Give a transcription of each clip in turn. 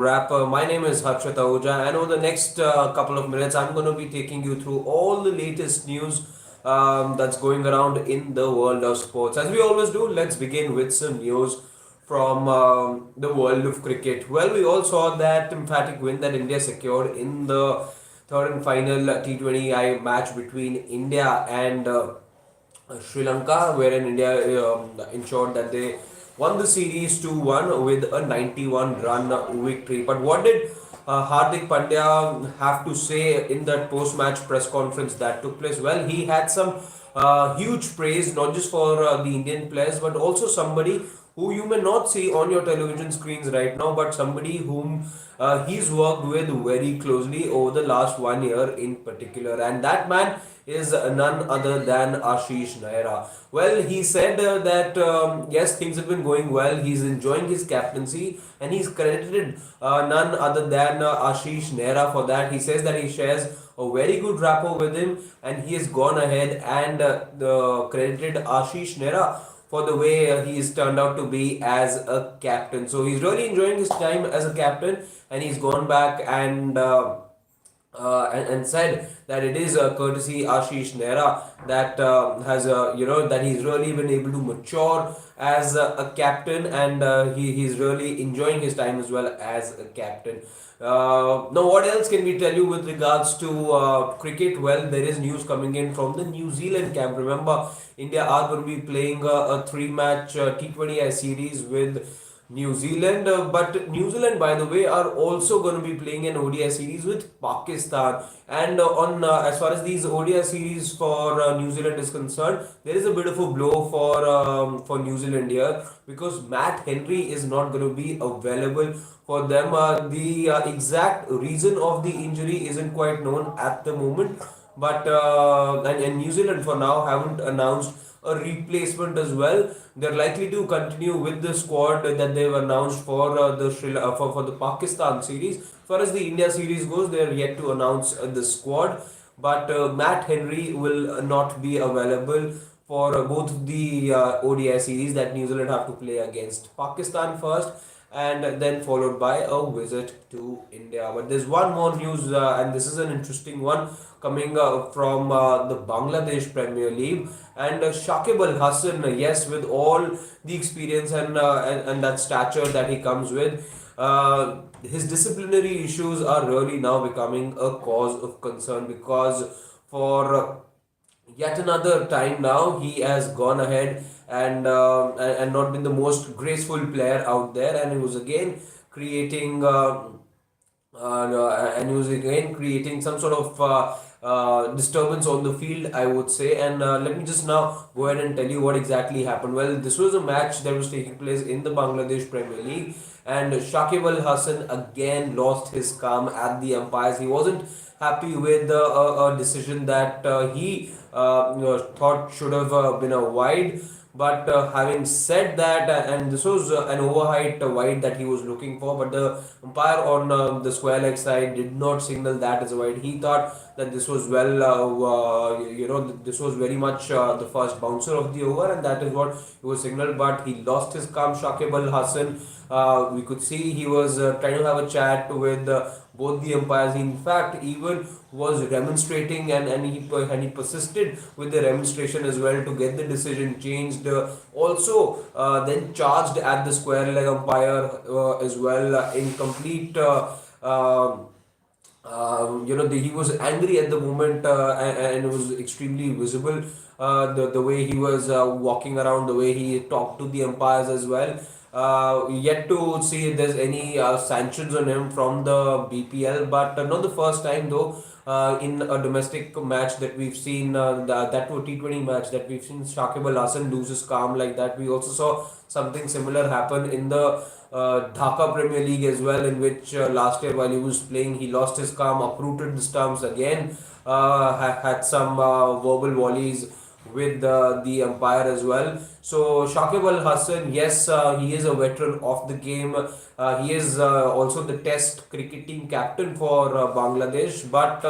wrap. My name is Harshit Ahuja, and over the next couple of minutes, I'm going to be taking you through all the latest news that's going around in the world of sports. As we always do, let's begin with some news from the world of cricket. Well, we all saw that emphatic win that India secured in the third and final T20I match between India and Sri Lanka, wherein India ensured that they won the series 2-1 with a 91 run victory. But what did Hardik Pandya have to say in that post match press conference that took place? Well, he had some huge praise, not just for the Indian players, but also somebody who you may not see on your television screens right now, but somebody whom he's worked with very closely over the last 1 year in particular. And that man is none other than Ashish Nehra. Well, he said that yes, things have been going well. He's enjoying his captaincy, and he's credited none other than Ashish Nehra for that. He says that he shares a very good rapport with him, and he has gone ahead and credited Ashish Nehra for the way he's turned out to be as a captain. So he's really enjoying his time as a captain, and he's gone back and said that it is courtesy Ashish Nehra that that he's really been able to mature as a captain, and he's really enjoying his time as well as a captain. Now, what else can we tell you with regards to cricket? Well, there is news coming in from the New Zealand camp. Remember, India are going to be playing a three-match T20I series with New Zealand, but New Zealand, by the way, are also going to be playing an ODI series with Pakistan. And on as far as these ODI series for New Zealand is concerned, there is a bit of a blow for New Zealand here because Matt Henry is not going to be available for them. The exact reason of the injury isn't quite known at the moment, but and New Zealand for now haven't announced a replacement as well. They're likely to continue with the squad that they've announced for for the Pakistan series. As far as the India series goes, they're yet to announce the squad, but Matt Henry will not be available for both the ODI series that New Zealand have to play against Pakistan first, and then followed by a visit to India. But there's one more news, and this is an interesting one coming from the Bangladesh Premier League. And Shakib Al Hassan, yes, with all the experience and that stature that he comes with, his disciplinary issues are really now becoming a cause of concern because for yet another time now he has gone ahead and not been the most graceful player out there, and he was again creating some sort of disturbance on the field, I would say. And let me just now go ahead and tell you what exactly happened. Well, this was a match that was taking place in the Bangladesh Premier League, and Shakib Al Hassan again lost his calm at the umpires. He wasn't happy with a decision that he thought should have been a wide. But having said that, and this was an overheight wide that he was looking for, but the umpire on the square leg side did not signal that as a wide. He thought that this was this was very much the first bouncer of the over, and that is what he was signaled. But he lost his calm, Shakib Al Hassan. We could see he was trying to have a chat with both the umpires. He, in fact, even was remonstrating, and he persisted with the remonstration as well to get the decision changed. Also, then charged at the square leg umpire as well in complete. He was angry at the moment, and it was extremely visible. The way he was walking around, the way he talked to the umpires as well. Yet to see if there's any sanctions on him from the BPL, but not the first time though. In a domestic match that we've seen, that T20 match that we've seen Shakib Al Hassan lose his calm like that. We also saw something similar happen in the Dhaka Premier League as well, in which last year while he was playing, he lost his calm, uprooted the stumps again, had some verbal volleys with the umpire as well. So Shakib Al Hassan, yes, he is a veteran of the game. He is also the Test cricket team captain for Bangladesh, but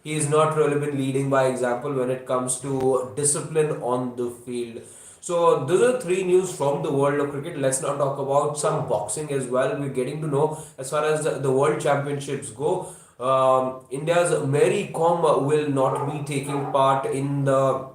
he has not really been leading by example when it comes to discipline on the field. So those are three news from the world of cricket. Let's now talk about some boxing as well. We're getting to know as far as the World Championships go. India's Mary Kom will not be taking part in the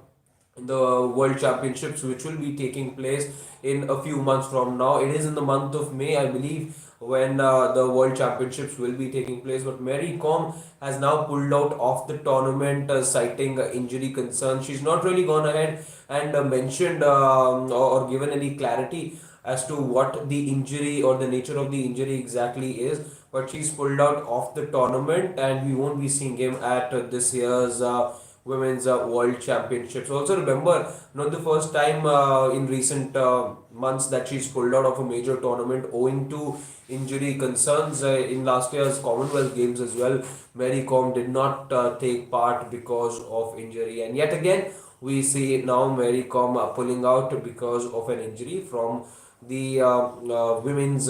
World Championships, which will be taking place in a few months from now. It is in the month of May, I believe, when the World Championships will be taking place. But Mary Kom has now pulled out of the tournament, citing injury concerns. She's not really gone ahead and mentioned or given any clarity as to what the injury or the nature of the injury exactly is. But she's pulled out of the tournament, and we won't be seeing him at this year's Women's World Championships. Also, remember, not the first time in recent months that she's pulled out of a major tournament owing to injury concerns. In last year's Commonwealth Games as well, Mary Kom did not take part because of injury, and yet again we see now Mary Kom pulling out because of an injury from the women's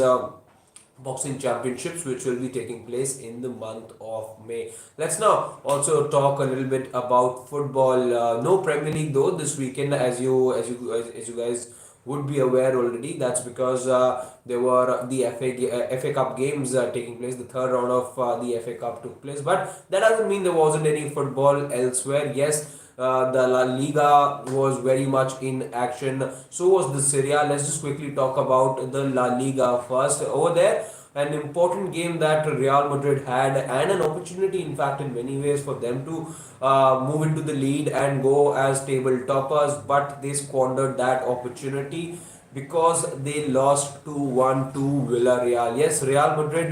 boxing championships, which will be taking place in the month of May. Let's now also talk a little bit about football. No Premier League though this weekend, as you guys would be aware already. That's because there were the FA Cup games taking place. The third round of the FA Cup took place, but that doesn't mean there wasn't any football elsewhere. Yes, the La Liga was very much in action. So was the Serie A. Let's just quickly talk about the La Liga first. Over there, an important game that Real Madrid had, and an opportunity, in fact, in many ways for them to move into the lead and go as table toppers, but they squandered that opportunity because they lost 2-1 to Villarreal. Yes, Real Madrid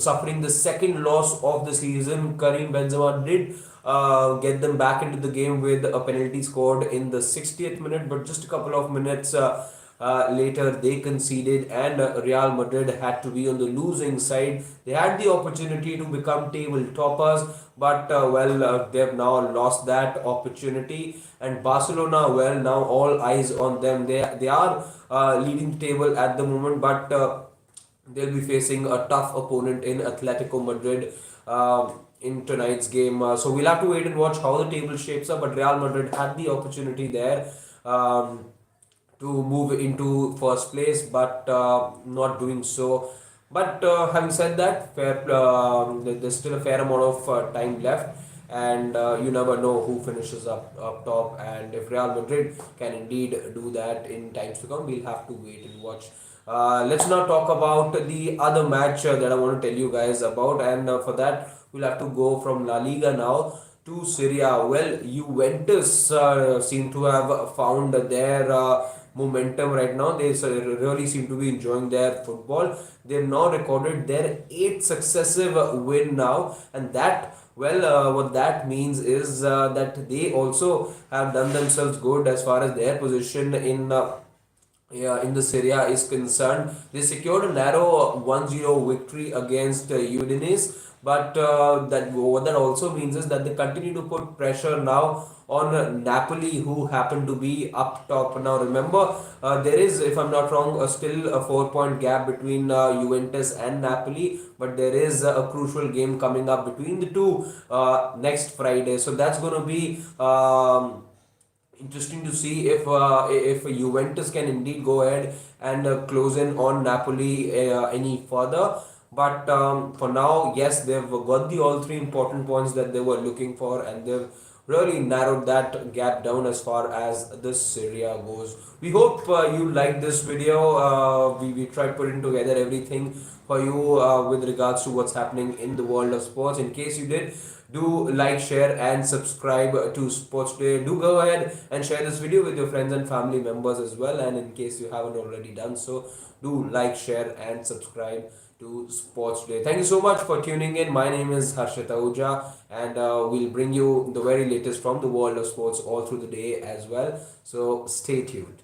suffering the second loss of the season. Karim Benzema did get them back into the game with a penalty scored in the 60th minute, but just a couple of minutes later they conceded, and Real Madrid had to be on the losing side. They had the opportunity to become table toppers, but they have now lost that opportunity. And Barcelona, well, now all eyes on them. They are leading the table at the moment, but they'll be facing a tough opponent in Atletico Madrid in tonight's game. So we'll have to wait and watch how the table shapes up. But Real Madrid had the opportunity there to move into first place, but not doing so. But having said that, there's still a fair amount of time left, and you never know who finishes up top. And if Real Madrid can indeed do that in times to come, we'll have to wait and watch. Let's now talk about the other match that I want to tell you guys about, and for that we'll have to go from La Liga now to Serie A. Well, Juventus seem to have found their momentum right now. They really seem to be enjoying their football. They've now recorded their eighth successive win now, and that, well, what that means is that they also have done themselves good as far as their position in the Serie A is concerned. They secured a narrow 1-0 victory against Udinese, but that what that also means is that they continue to put pressure now on Napoli, who happen to be up top. Now remember, there is, if I'm not wrong, still a 4-point gap between Juventus and Napoli, but there is a crucial game coming up between the two next Friday. So that's going to be interesting to see if Juventus can indeed go ahead and close in on Napoli any further. But for now, yes, they've got the all three important points that they were looking for, and they've really narrowed that gap down as far as the Serie A goes. We hope you liked this video. We tried putting together everything for you with regards to what's happening in the world of sports. In case you did, do like, share, and subscribe to Sports Today. Do go ahead and share this video with your friends and family members as well. And in case you haven't already done so, do like, share, and subscribe to Sports Today. Thank you so much for tuning in. My name is Harshit Ahuja, and we'll bring you the very latest from the world of sports all through the day as well. So stay tuned.